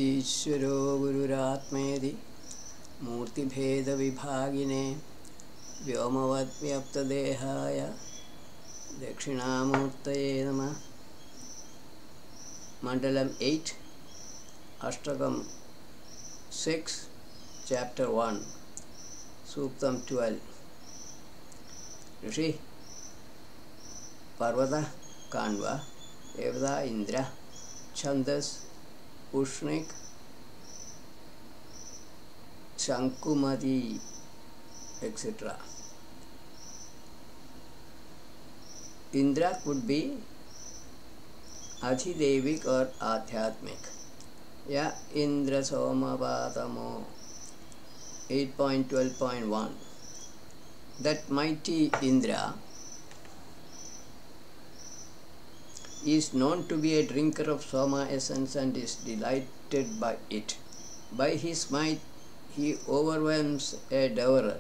ईश्वरो गुरुरात्मेति मूर्तिभेदविभागिने व्योमवद्व्याप्तदेहाय दक्षिणामूर्तये नमः. Mandalam 8, Ashtakam 6, Chapter 1, Suktam 12. Rishi, Parvata, Kanva, Devada, Indra, Chandas, Ushnik, Shankumati, etc. Indra could be Adhidevic or Adhyatmic. Ya Indra Somapatamo 8.12.1. That mighty Indra is known to be a drinker of Soma essence and is delighted by it. By his might he overwhelms a devourer.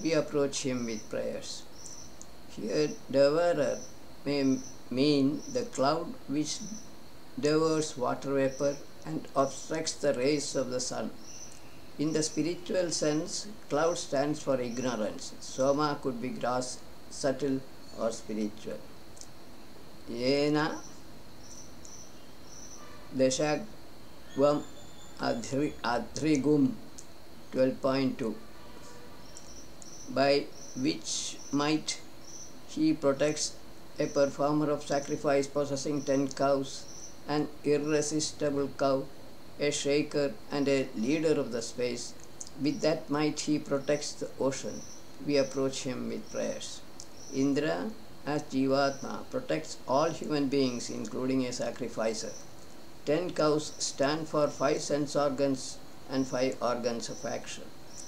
We approach him with prayers. Here devourer may mean the cloud which devours water vapor and obstructs the rays of the sun. In the spiritual sense, cloud stands for ignorance. Soma could be gross, subtle or spiritual. Yena Deshagvam Adhrigum 12.2. By which might he protects a performer of sacrifice possessing 10 cows, an irresistible cow, a shaker and a leader of the space. With that might he protects the ocean. We approach him with prayers. Indra as Jivatma protects all human beings including a sacrificer. 10 cows stand for 5 sense organs and 5 organs of action.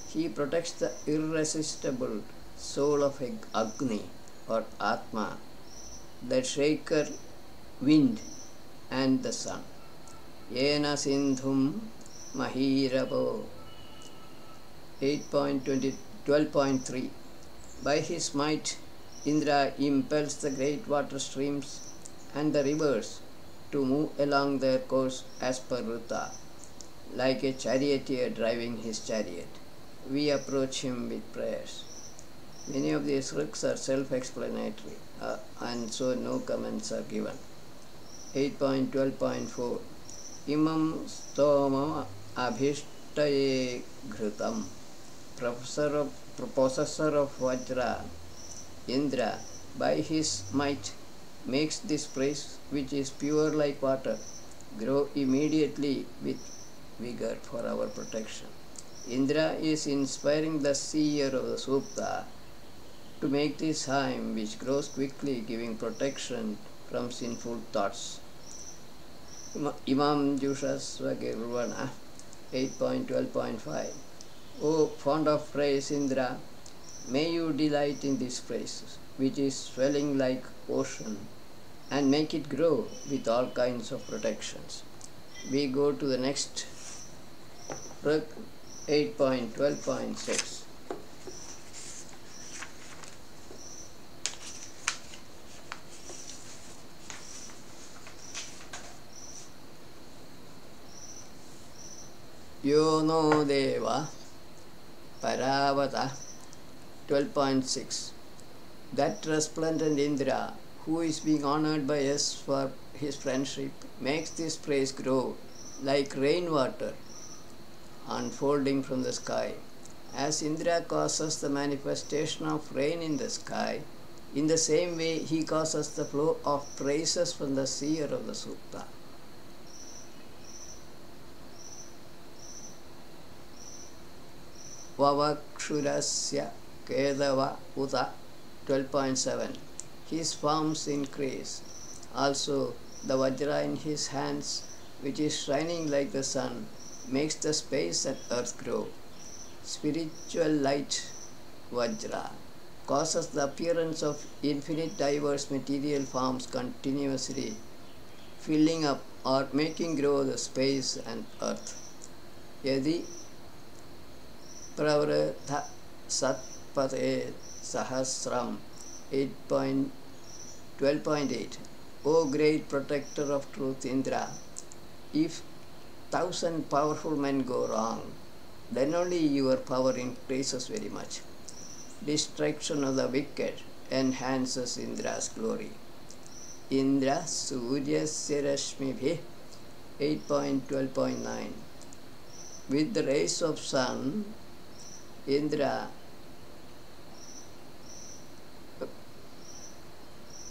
He protects the irresistible soul of Agni or Atma, the shaker, wind and the sun. Yena Sindhum Mahirabo 12.3. By his might Indra impels the great water streams and the rivers to move along their course as per Ruta, like a charioteer driving his chariot. We approach him with prayers. Many of these riks are self-explanatory and so no comments are given. 8.12.4. Imam Stoma Abhishtaye Ghrutam, possessor of Vajra, Indra, by his might, makes this praise, which is pure like water, grow immediately with vigor for our protection. Indra is inspiring the seer of the Sukta to make this hymn, which grows quickly, giving protection from sinful thoughts. Imam Jushasva Girvana 8.12.5. O fond of praise Indra, may you delight in this praise, which is swelling like ocean, and make it grow with all kinds of protections. We go to the next book, 8.12.6. Yo no Deva Paravata 12.6. That resplendent Indra, who is being honored by us for his friendship, makes this praise grow like rainwater unfolding from the sky. As Indra causes the manifestation of rain in the sky, in the same way he causes the flow of praises from the seer of the Sukta. Vavakshurasya Kedava Uta 12.7. His forms increase. Also, the Vajra in his hands, which is shining like the sun, makes the space and earth grow. Spiritual light, Vajra, causes the appearance of infinite diverse material forms continuously, filling up or making grow the space and earth. Yadi Pravratha Satpate Sahasram 8.12.8. O great protector of truth, Indra, if 1,000 powerful men go wrong, then only your power increases very much. Destruction of the wicked enhances Indra's glory. Indra Suryasya Rashmibhi 8.12.9. With the rays of sun, Indra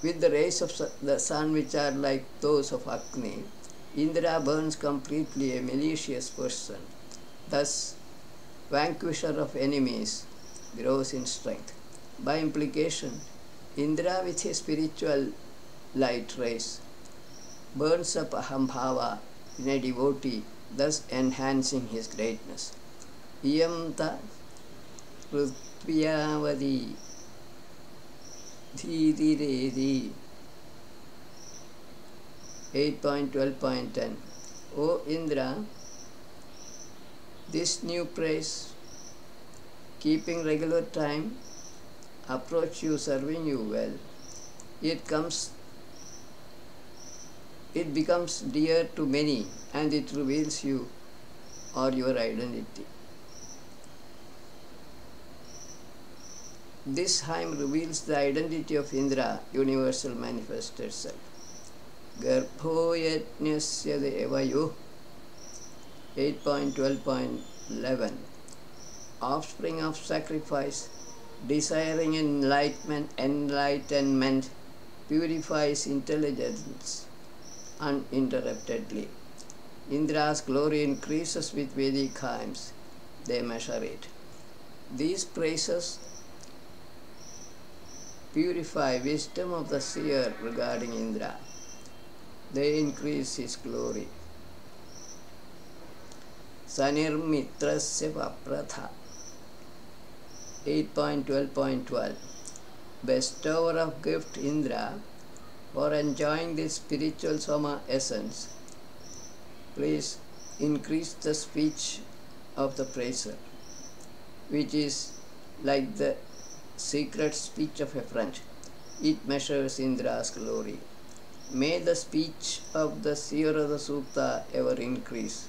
with the rays of the sun, which are like those of Agni, Indra burns completely a malicious person. Thus, vanquisher of enemies grows in strength. By implication, Indra with his spiritual light rays burns up Ahambhava in a devotee, thus enhancing his greatness. Iyamta Prithviyavadi Dhiriredi 8.12.10. O Indra, this new praise, keeping regular time, approach you, serving you well, it becomes dear to many, and it reveals you or your identity. This hymn reveals the identity of Indra, universal manifested self. Garbho yajnasya devayo 8.12.11. Offspring of sacrifice, desiring enlightenment, purifies intelligence uninterruptedly. Indra's glory increases with Vedic hymns. They measure it. These praises purify wisdom of the seer regarding Indra. They increase his glory. Sanirmitrasya Vapratha 8.12.12. Bestower of gift Indra, for enjoying this spiritual Soma essence, please increase the speech of the praiser, which is like the secret speech of a friend. It measures Indra's glory. May the speech of the seer of the Sukta ever increase.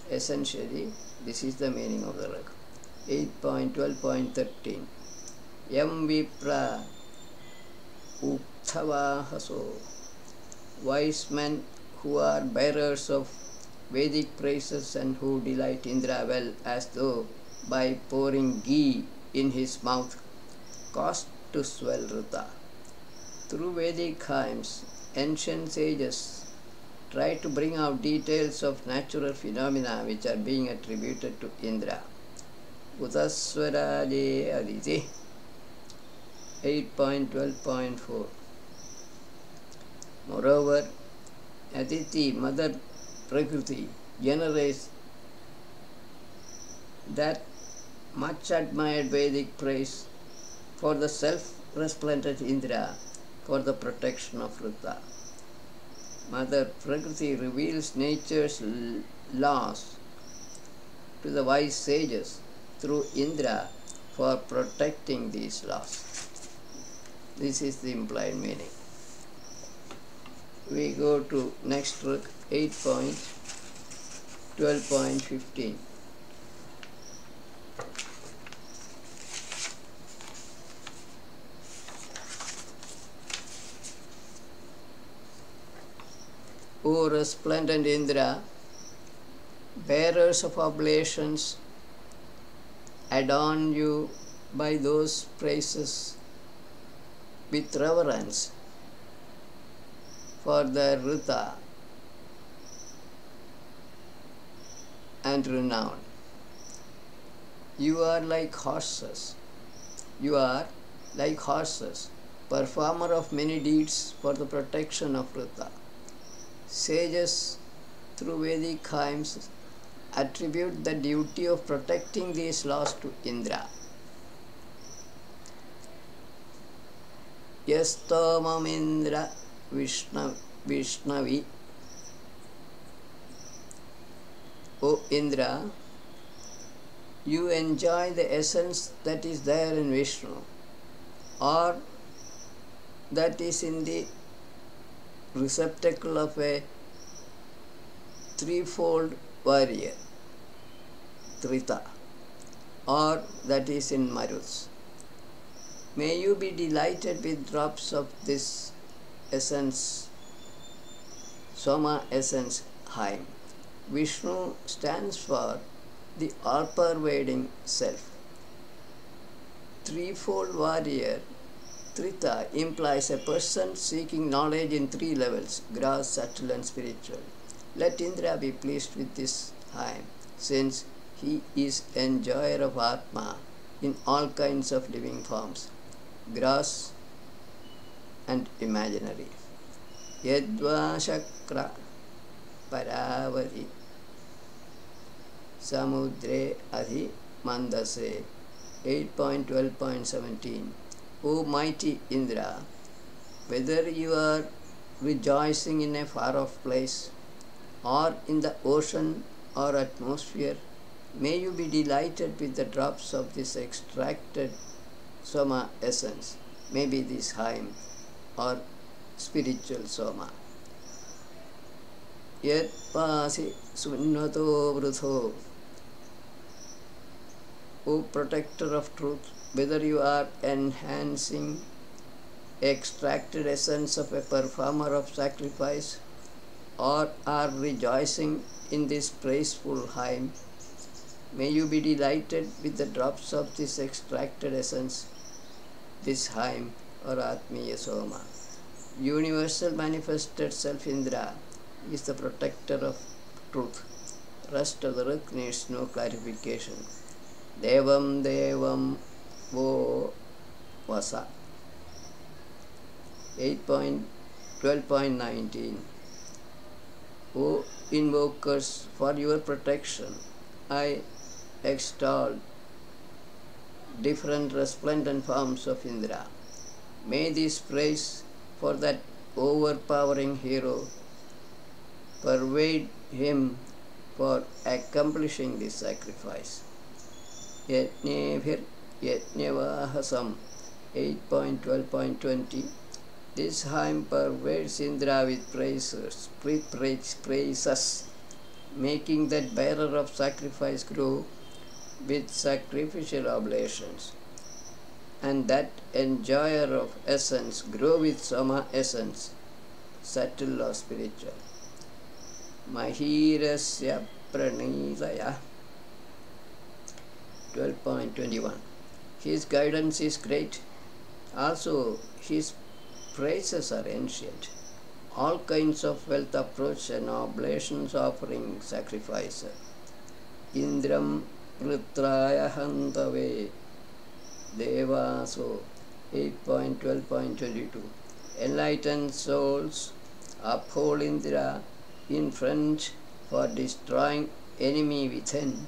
Essentially, this is the meaning of the rag. 8.12.13. Yam Vipra Uktavahaso. Wise men who are bearers of Vedic praises and who delight Indra well, as though by pouring ghee in his mouth, caused to swell Rita. Through Vedic hymns, ancient sages try to bring out details of natural phenomena which are being attributed to Indra. Udaswaraje Aditi 8.12.4. Moreover, Aditi, Mother Prakriti, generates that much admired Vedic praise for the self-resplendent Indra for the protection of Rita. Mother Prakriti reveals nature's laws to the wise sages through Indra for protecting these laws. This is the implied meaning. We go to next book, 8.12.15. O resplendent Indra, bearers of oblations, adorn you by those praises with reverence for their Rita and renown. You are like horses. You are like horses, performer of many deeds for the protection of Rita. Sages through Vedic hymns attribute the duty of protecting these laws to Indra. Yastomam Indra Vishnavi. O Indra, you enjoy the essence that is there in Vishnu, or that is in the receptacle of a threefold warrior, Trita, or that is in Maruts. May you be delighted with drops of this essence, Soma essence Haim. Vishnu stands for the all-pervading self. Threefold warrior, Trita, implies a person seeking knowledge in three levels: gross, subtle and spiritual. Let Indra be pleased with this Haim, since he is enjoyer of Atma in all kinds of living forms, gross and imaginary. Yadva Shakra Paravari Samudre Adhi Mandase 8.12.17. O mighty Indra, whether you are rejoicing in a far-off place or in the ocean or atmosphere, may you be delighted with the drops of this extracted Soma essence, maybe this Haim or spiritual Soma. Yet pasi sunnato vrutho. O protector of truth, whether you are enhancing extracted essence of a performer of sacrifice or are rejoicing in this praiseful Haim, may you be delighted with the drops of this extracted essence, this Haim or Atmiya Soma. Universal manifested self Indra is the protector of truth. Rest of the Rik needs no clarification. Devam Devam Vo Vasa 8.12.19. O invokers, for your protection, I extol different resplendent forms of Indra. May this praise for that overpowering hero pervade him for accomplishing this sacrifice. Yajnebhir Yajnevahasam 8.12.20. This Haim pervades Indra with praises, making that bearer of sacrifice grow with sacrificial oblations, and that enjoyer of essence grow with Soma essence, subtle or spiritual. Mahirasya Pranidaya 12.21. His guidance is great. Also, his praises are ancient. All kinds of wealth approach and oblations offering sacrifice. Indram Rutraya Hantave Devaso 8.12.22. Enlightened souls uphold Indra in front for destroying enemy within.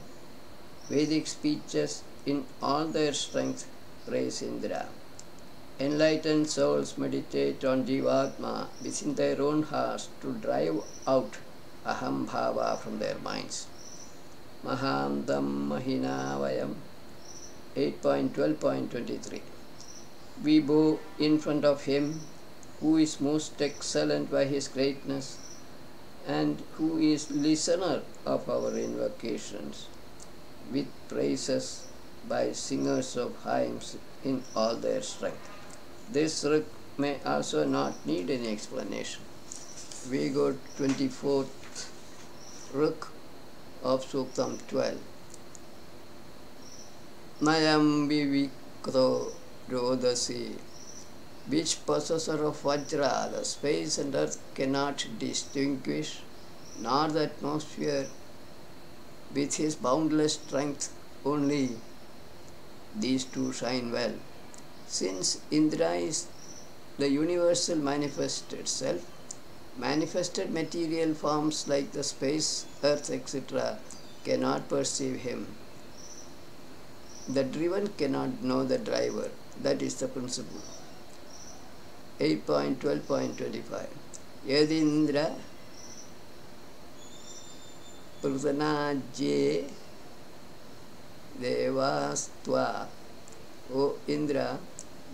Vedic speeches in all their strength praise Indra. Enlightened souls meditate on Jivatma within their own hearts to drive out Aham Bhava from their minds. Mahandam Mahinavayam 8.12.23. We bow in front of him who is most excellent by his greatness and who is listener of our invocations, with praises by singers of hymns in all their strength. This Rik may also not need any explanation. We go to 24th Rik of Suktam 12. Mayam Vivikto Rodasi, which possessor of Vajra the space and earth cannot distinguish, nor the atmosphere with his boundless strength only. These two shine well. Since Indra is the universal manifested self, manifested material forms like the space, earth, etc. cannot perceive him. The driven cannot know the driver. That is the principle. 8.12.25. Yadindra Prutanaje Devastva. O Indra,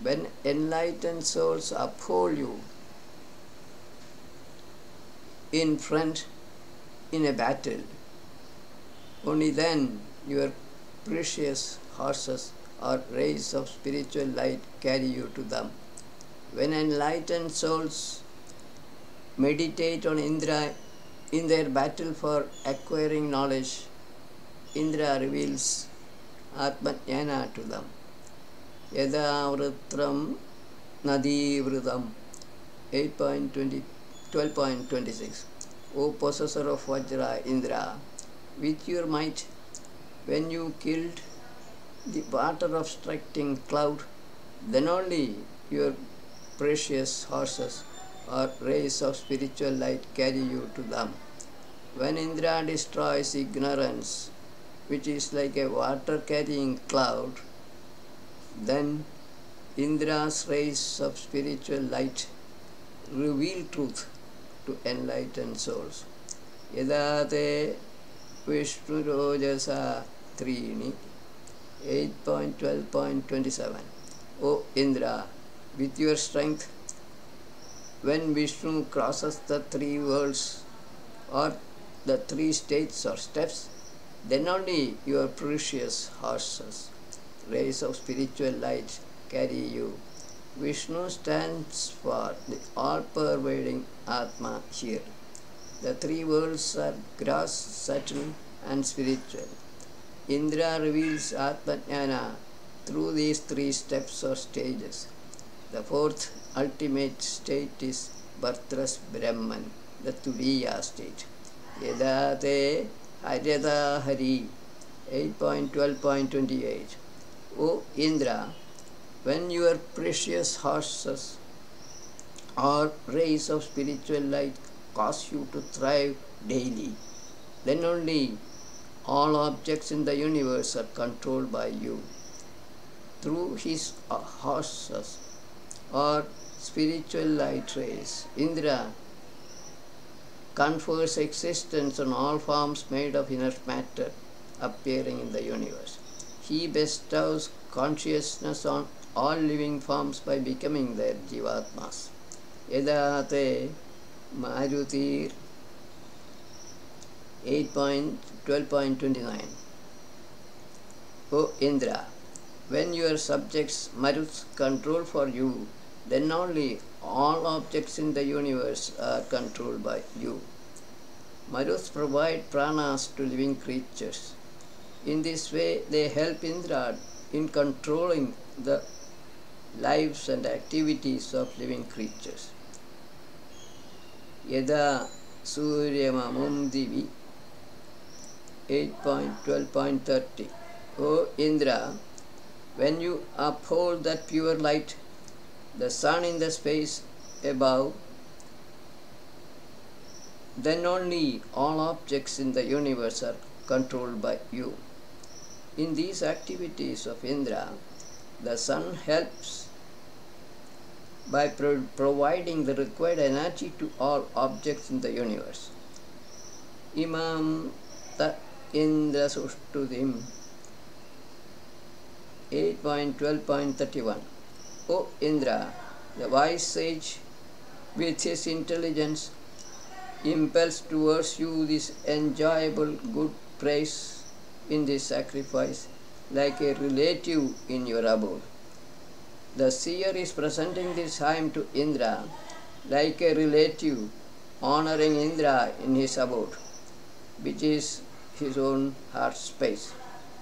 when enlightened souls uphold you in front in a battle, Only then your precious horses or rays of spiritual light carry you to them. When enlightened souls meditate on Indra in their battle for acquiring knowledge, Indra reveals Atmajnana to them. Yada Vritram Nadi Vritam 12.26. O possessor of Vajra Indra, with your might, when you killed the water obstructing cloud, then only your precious horses or rays of spiritual light carry you to them. When Indra destroys ignorance, which is like a water carrying cloud, then Indra's rays of spiritual light reveal truth to enlightened souls. Yadate Vishnu Rojasa Trini 8.12.27. O Indra, with your strength, when Vishnu crosses the three worlds or the three states or steps, then only your precious horses, rays of spiritual light, carry you. Vishnu stands for the all-pervading Atma here. The three worlds are gross, subtle and spiritual. Indra reveals Atmajnana through these three steps or stages. The fourth ultimate state is Bhartras Brahman, the Turiya state. Yadate Haryada Hari 8.12.28. O Indra, when your precious horses or rays of spiritual light cause you to thrive daily, then only all objects in the universe are controlled by you. Through his horses or spiritual light rays, Indra confers existence on all forms made of inner matter appearing in the universe. He bestows consciousness on all living forms by becoming their Jivatmas. Yadate Marutir 8.12.29. O Indra, when your subjects Maruts control for you, then only all objects in the universe are controlled by you. Maruts provide pranas to living creatures. In this way, they help Indra in controlling the lives and activities of living creatures. Yada Suryamamum Divi 8.12.30. O Indra, when you uphold that pure light, the sun in the space above, then only all objects in the universe are controlled by you. In these activities of Indra, the sun helps by providing the required energy to all objects in the universe. Imam Ta Indra Sushtudim 8.12.31. O Indra, the wise sage with his intelligence impels towards you this enjoyable good praise in this sacrifice like a relative in your abode. The seer is presenting this hymn to Indra like a relative honoring Indra in his abode, which is his own heart space.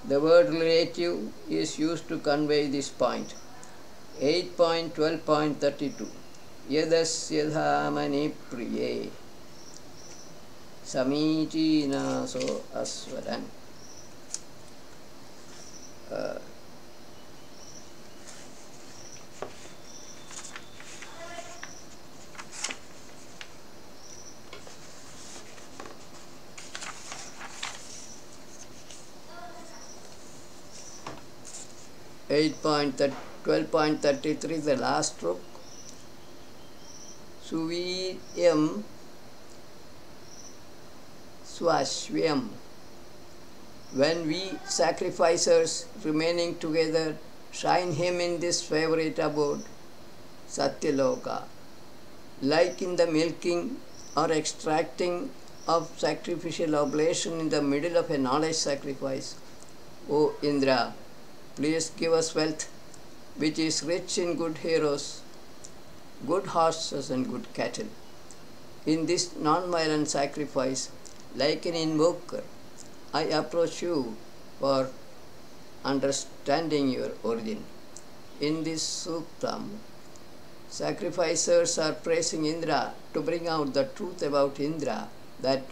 The word relative is used to convey this point. 8.12.32. Yadasya dhamani priye samiti naso aswaran. 8.12.33, the last stroke. Suviryam Swashvyam. When we sacrificers remaining together shine him in this favorite abode, Satyaloka, like in the milking or extracting of sacrificial oblation in the middle of a knowledge sacrifice. O Indra, please give us wealth, which is rich in good heroes, good horses and good cattle. In this non-violent sacrifice, like an invoker, I approach you for understanding your origin. In this suktam, sacrificers are praising Indra to bring out the truth about Indra, that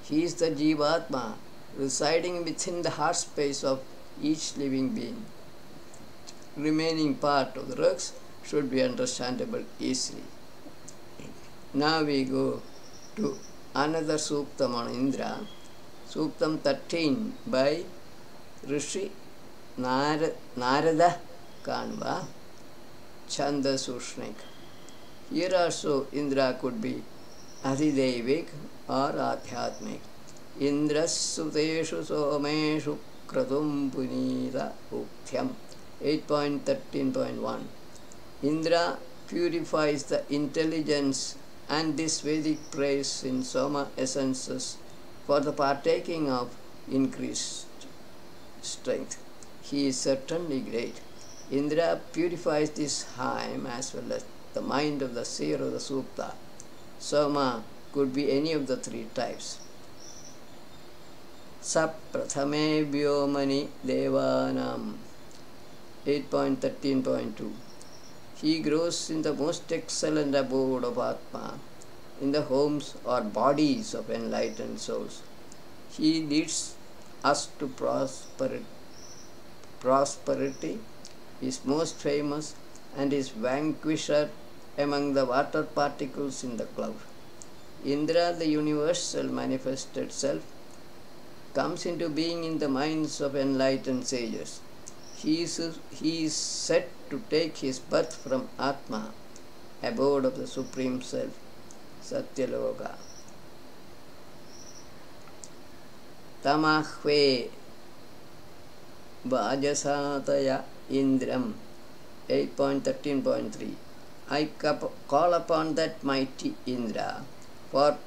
he is the Jivatma residing within the heart space of each living being. Remaining part of the rugs should be understandable easily. Now we go to another suktam on Indra, Suktam 13 by Rishi Narada Kanva, Chanda Sushnik. Here also Indra could be Adhidevik or Adhyatmik. Indras Suteshu Someshu Kratum Punita Ukthyam 8.13.1. Indra purifies the intelligence and this Vedic praise in Soma essences for the partaking of increased strength. He is certainly great. Indra purifies this hymn as well as the mind of the seer of the Sukta. Soma could be any of the three types. Saprathame Vyomani Devanam 8.13.2. He grows in the most excellent abode of Atma, in the homes or bodies of enlightened souls. He leads us to prosperity, is most famous, and is vanquisher among the water particles in the cloud. Indra, the universal manifested self, comes into being in the minds of enlightened sages. He is said to take his birth from Atma, abode of the Supreme Self, Satyaloka. Tamahve Vajasataya Indram 8.13.3. I call upon that mighty Indra for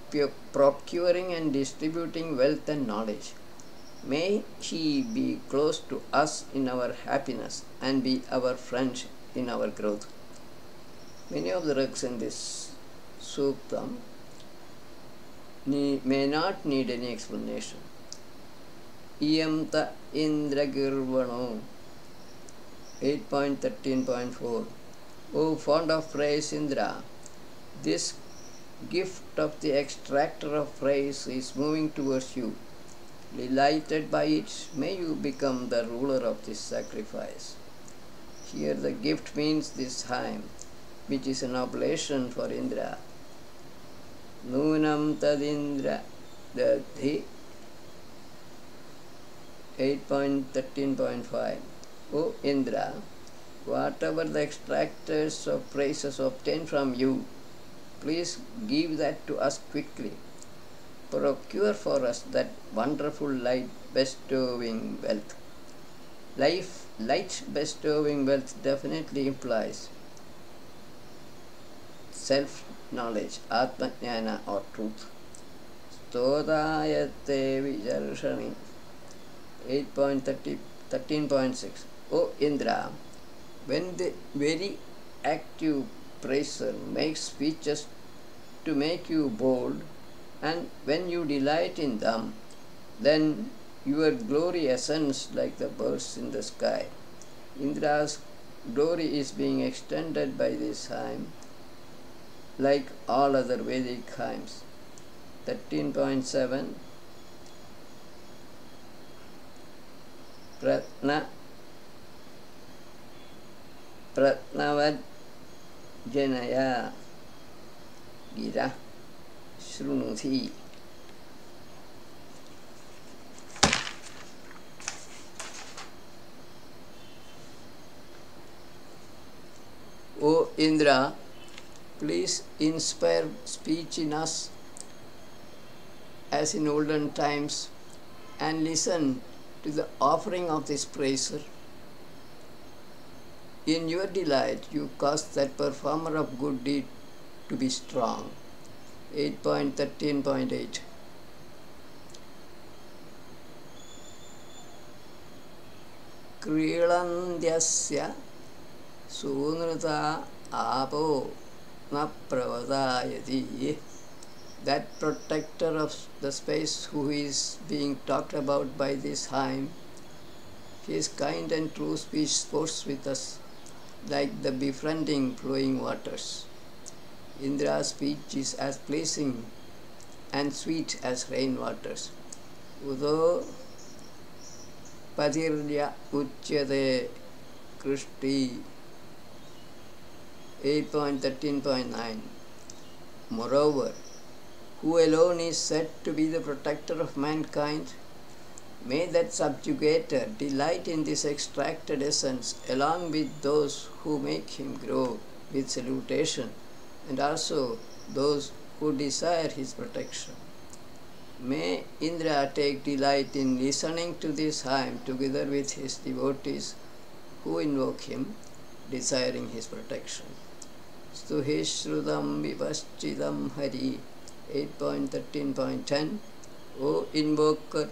procuring and distributing wealth and knowledge. May he be close to us in our happiness and be our friend in our growth. Many of the rugs in this suktam may not need any explanation. Iyamta Indragirvano 8.13.4. O fond of praise Indra, this gift of the extractor of praise is moving towards you. Delighted by it, may you become the ruler of this sacrifice. Here the gift means this hymn, which is an oblation for Indra. Nunam tadindra dadhi 8.13.5. O Indra, whatever the extractors of praises obtain from you, please give that to us quickly. Procure for us that wonderful light bestowing wealth. Light bestowing wealth definitely implies self-knowledge, Atma-jnana or truth. Stodayate Vijarshani 8.13.6. O Indra, when the very active praiser makes speeches to make you bold, and when you delight in them, then your glory ascends like the birds in the sky. Indra's glory is being extended by this hymn, like all other Vedic hymns. 13.7. Pratnavad Janaya Gira Shrunuthi. O Indra, please inspire speech in us as in olden times and listen to the offering of this praiser. In your delight, you cause that performer of good deed to be strong. 8.13.8. क्रीळन्त्यस्य सूनृता आपो न pravadayati. That protector of the space who is being talked about by this hymn, he is kind and true speech sports with us like the befriending flowing waters. Indra's speech is as pleasing and sweet as rainwaters. Udo padirya uchyate Krishti 8.13.9. Moreover, who alone is said to be the protector of mankind, may that subjugator delight in this extracted essence along with those who make him grow with salutation and also those who desire his protection. May Indra take delight in listening to this hymn together with his devotees who invoke him, desiring his protection. Stuhishrudam vipaschidam hari 8.13.10. O invoker,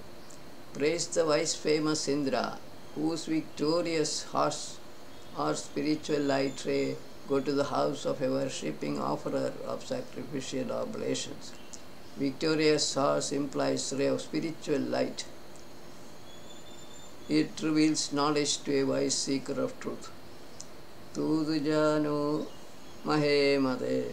praise the wise famous Indra, whose victorious horse or spiritual light ray go to the house of a worshipping offerer of sacrificial oblations. Victorious horse implies ray of spiritual light. It reveals knowledge to a wise seeker of truth. Tudujano Mahemade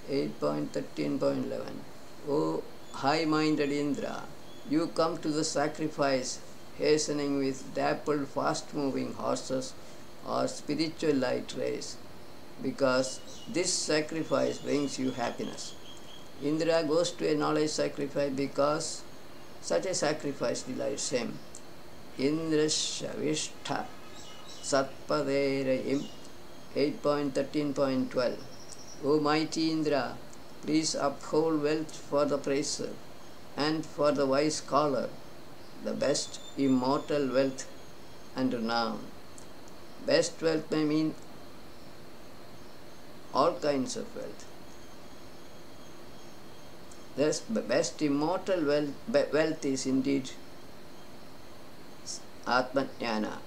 8.13.11. O high-minded Indra, you come to the sacrifice hastening with dappled fast-moving horses or spiritual light rays, because this sacrifice brings you happiness. Indra goes to a knowledge sacrifice because such a sacrifice delights him. Indra Shavishtha Satpaderayim 8.13.12. O mighty Indra, please uphold wealth for the praiser and for the wise scholar, the best immortal wealth and renown. Best wealth may mean all kinds of wealth. Thus, best immortal wealth is indeed Atmajnana,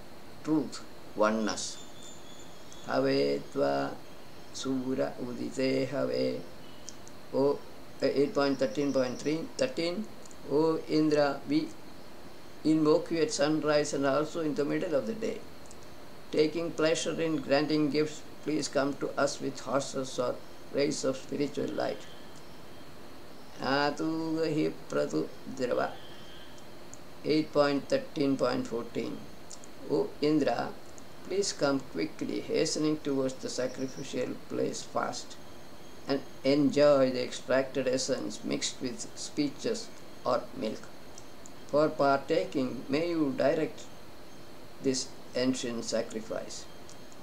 truth, oneness. Have tva sura udite have. O 8.13.13. O Indra, we invoke you at sunrise and also in the middle of the day. Taking pleasure in granting gifts, please come to us with horses or rays of spiritual light. Atugahi Pratu Drava 8.13.14. O Indra, please come quickly, hastening towards the sacrificial place fast, and enjoy the extracted essence mixed with speeches or milk. For partaking, may you direct this ancient sacrifice.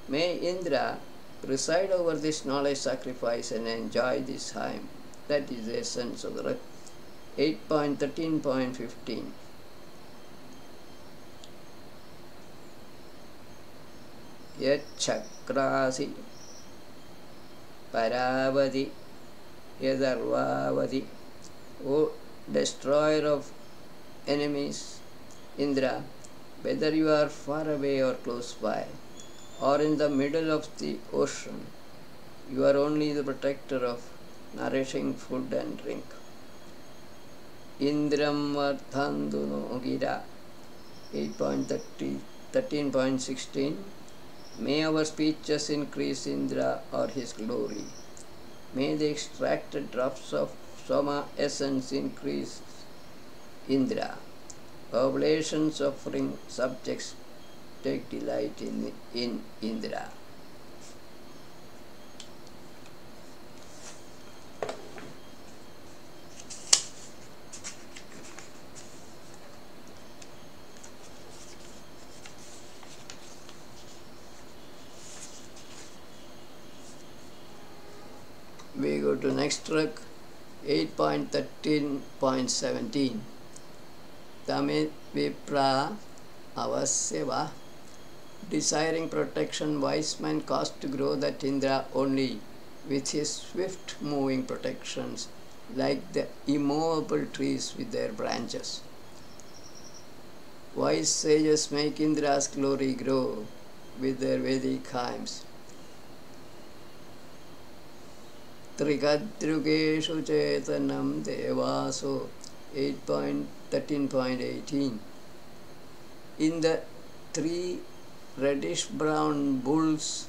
May Indra preside over this knowledge sacrifice and enjoy this hymn. That is the essence of the 8.13.15. Yat chakrasi paravadi yadarvavadi. O destroyer of enemies, Indra, whether you are far away or close by, or in the middle of the ocean, you are only the protector of nourishing food and drink. Indram Vardhanduno Gira 8.13.16. May our speeches increase Indra or his glory. May the extracted drops of Soma essence increase Indra. Oblations offering subjects take delight in Indra. We go to next track 8.13.17. Tamit Vipra Avasyava. Desiring protection, wise man caused to grow that Indra only with his swift moving protections, like the immovable trees with their branches. Wise sages make Indra's glory grow with their Vedic hymns. Trikadrugeshu Chetanam Devaso 8.13.18. In the three reddish-brown bulls,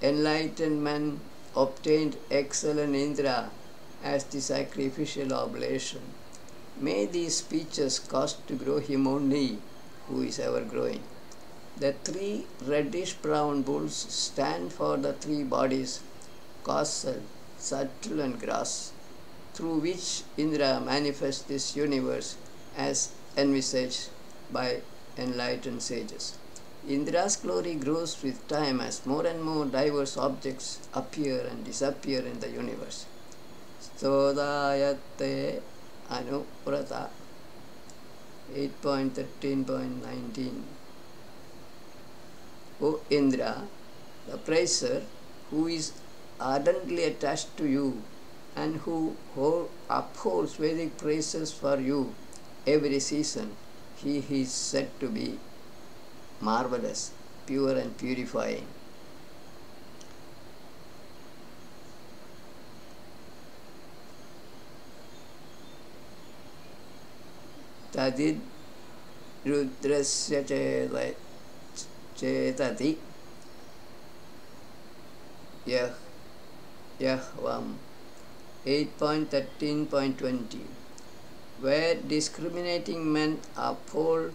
enlightened men obtained excellent Indra as the sacrificial oblation. May these speeches cause to grow him only, who is ever growing. The three reddish-brown bulls stand for the three bodies, causal, subtle and gross, through which Indra manifests this universe as envisaged by enlightened sages. Indra's glory grows with time as more and more diverse objects appear and disappear in the universe. Stodayate Anuprata 8.13.19. O Indra, the praiser, who is ardently attached to you and who upholds Vedic praises for you every season, he is said to be marvelous, pure and purifying. Tadid Rudrasya Chetati Yahvam 8.13.20. Where discriminating men uphold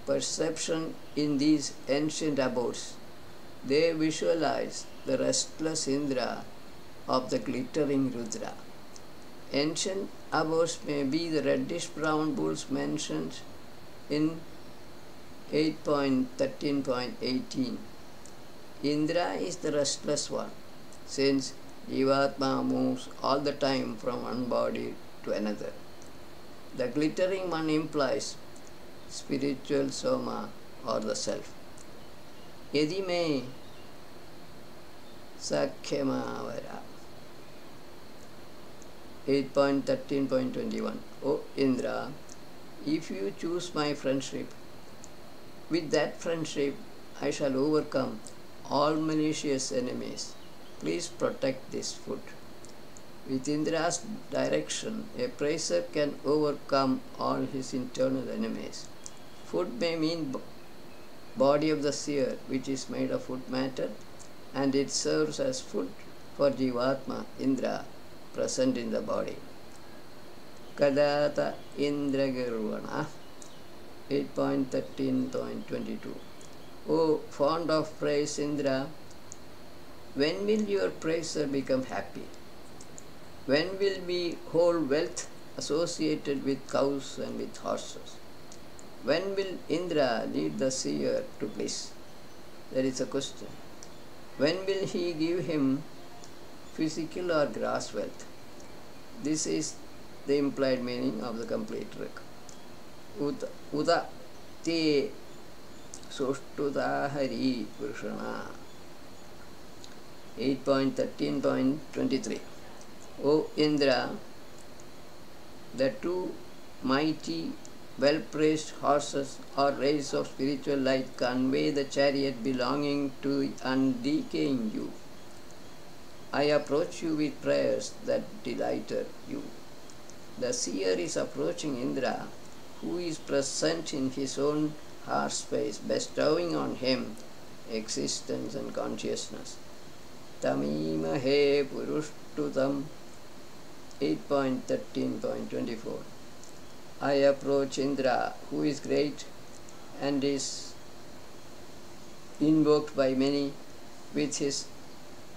perception in these ancient abodes, they visualize the restless Indra of the glittering Rudra. Ancient abodes may be the reddish-brown bulls mentioned in 8.13.18. Indra is the restless one, since Jivatma moves all the time from one body to another. The glittering one implies spiritual Soma or the self. Yadi me Sakhyamavara 8.13.21. O Indra, if you choose my friendship, with that friendship I shall overcome all malicious enemies. Please protect this foot. With Indra's direction, a praiser can overcome all his internal enemies. Food may mean body of the seer, which is made of food matter, and it serves as food for Jivatma, Indra, present in the body. Kadata Indra Gurvana 8.13.22. O fond of praise Indra, when will your praiser become happy? When will we hold wealth associated with cows and with horses? When will Indra lead the seer to bliss? There is a question. When will he give him physical or gross wealth? This is the implied meaning of the complete trick. Uda te Soshtuta Hari Purushana 8.13.23. O Indra, the two mighty, well-praised horses or rays of spiritual light convey the chariot belonging to undecaying you. I approach you with prayers that delighted you. The seer is approaching Indra, who is present in his own heart space, bestowing on him existence and consciousness. Tamimahe Purushtutam 8.13.24. I approach Indra, who is great and is invoked by many with his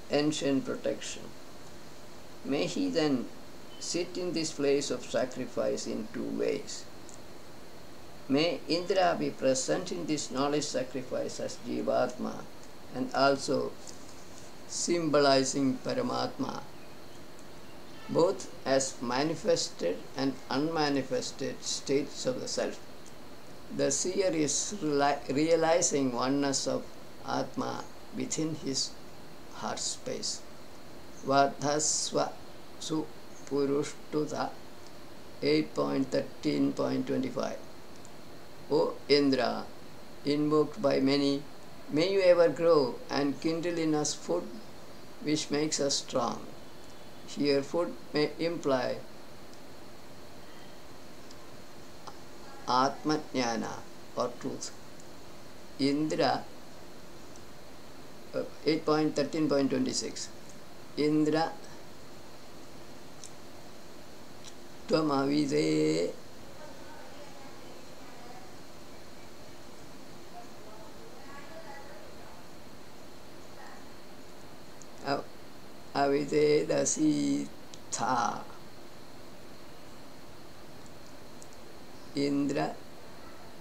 ancient protection. May he then sit in this place of sacrifice in two ways. May Indra be present in this knowledge sacrifice as Jivatma and also symbolizing Paramatma, both as manifested and unmanifested states of the self. The seer is realizing oneness of Atma within his heart space. Vadhasva Supurushtuta 8.13.25. O Indra, invoked by many, may you ever grow and kindle in us food which makes us strong. Here food may imply Atmajnana or truth. Indra 8.13.26 Indra Tvamavide Avidedasi Tha Indra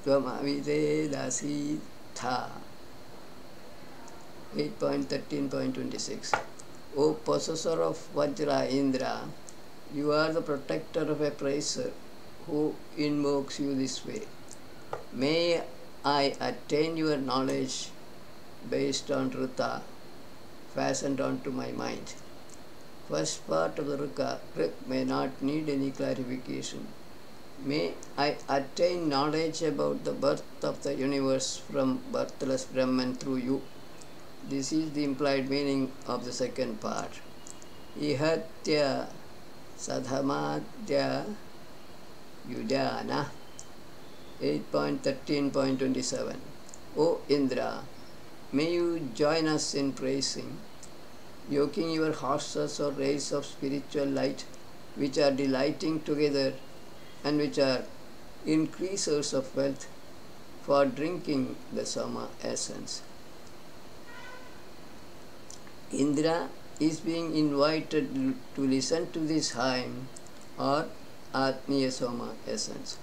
Tvamavide Tha 8.13.26 O possessor of Vajra Indra, you are the protector of a praiser who invokes you this way. May I attain your knowledge based on Rita, fastened onto my mind. First part of the Rik may not need any clarification. May I attain knowledge about the birth of the universe from birthless Brahman through you. This is the implied meaning of the second part. Ihatya sadhamadya yudana 8.13.27 O Indra, may you join us in praising, yoking your horses or rays of spiritual light which are delighting together and which are increasers of wealth for drinking the Soma essence. Indra is being invited to listen to this hymn or Atmiya Soma essence.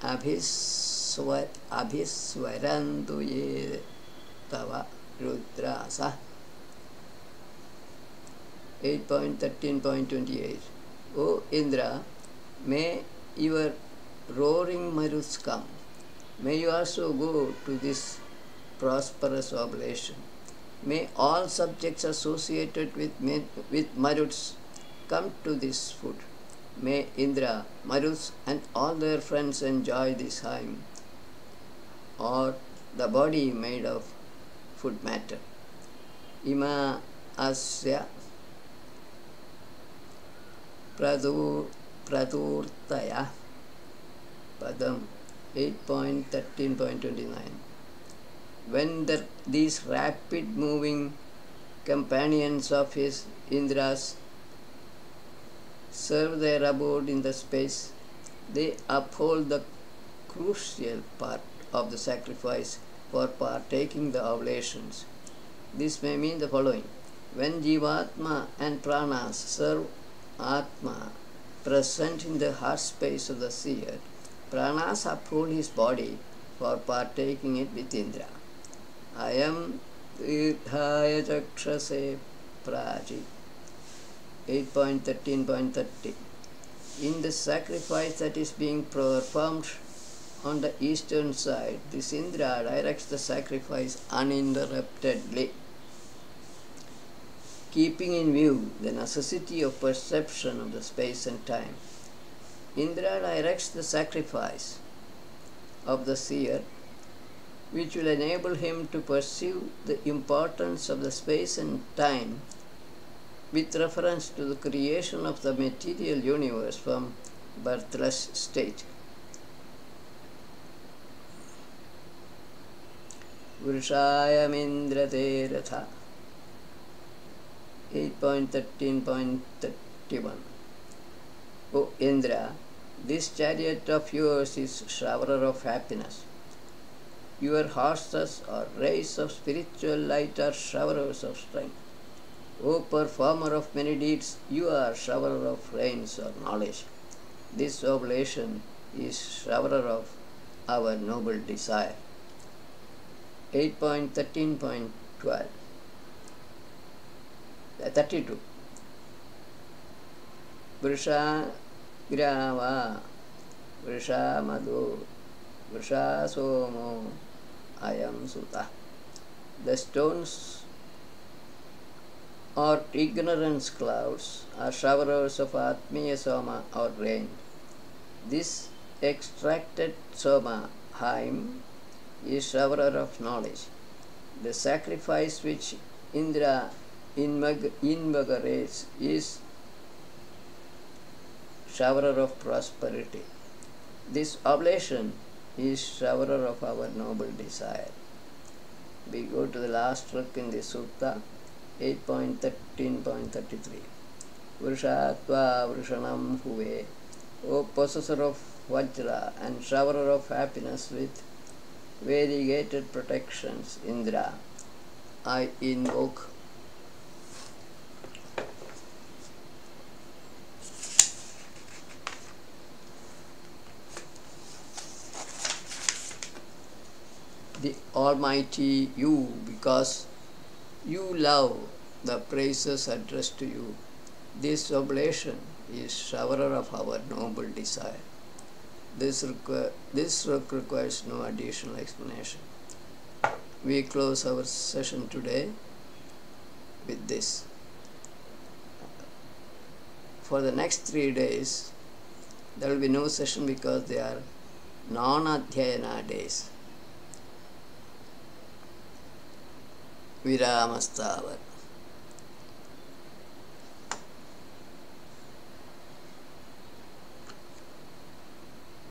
Abhiswarantu ye tava rudrasa 8.13.28 O Indra, may your roaring Maruts come. May you also go to this prosperous oblation. May all subjects associated with Maruts come to this food. May Indra, Maruts and all their friends enjoy this hymn or the body made of food matter. Ima asya pradurtaya padam 8.13.29 When these rapid moving companions of his Indras serve their abode in the space, they uphold the crucial part of the sacrifice for partaking the oblations. This may mean the following. When Jivatma and Pranas serve Atma present in the heart space of the seer, Pranas uphold his body for partaking it with Indra. Ayam Tirthaya Chakshase Praji 8.13.30 In the sacrifice that is being performed on the eastern side, this Indra directs the sacrifice uninterruptedly, keeping in view the necessity of perception of the space and time. Indra directs the sacrifice of the seer, which will enable him to perceive the importance of the space and time with reference to the creation of the material universe from birthless state. Vrishayamindra Ratha 8.13.31 O Indra, this chariot of yours is shower of happiness. Your horses or rays of spiritual light are showers of strength. O performer of many deeds, you are shower of rains or knowledge. This oblation is shower of our noble desire. 8.13.12 32 Vrisha Grava Vrisha Madhu Vrisha Somo Ayam Sutta The stones or ignorance clouds are showers of Atmiya Soma or rain. This extracted Soma Haim is showerer of knowledge. The sacrifice which Indra inaugurates is showerer of prosperity. This oblation is showerer of our noble desire. We go to the last stroke in the Sutta, 8.13.33. Vrushatva Vrushanam Huve, O possessor of Vajra and showerer of happiness with variegated protections, Indra, I invoke the Almighty you, because you love the praises addressed to you. This oblation is showerer of our noble desire. This requires no additional explanation. We close our session today with this. For the next 3 days, there will be no session because they are non-adhyayana days. Viramastavat.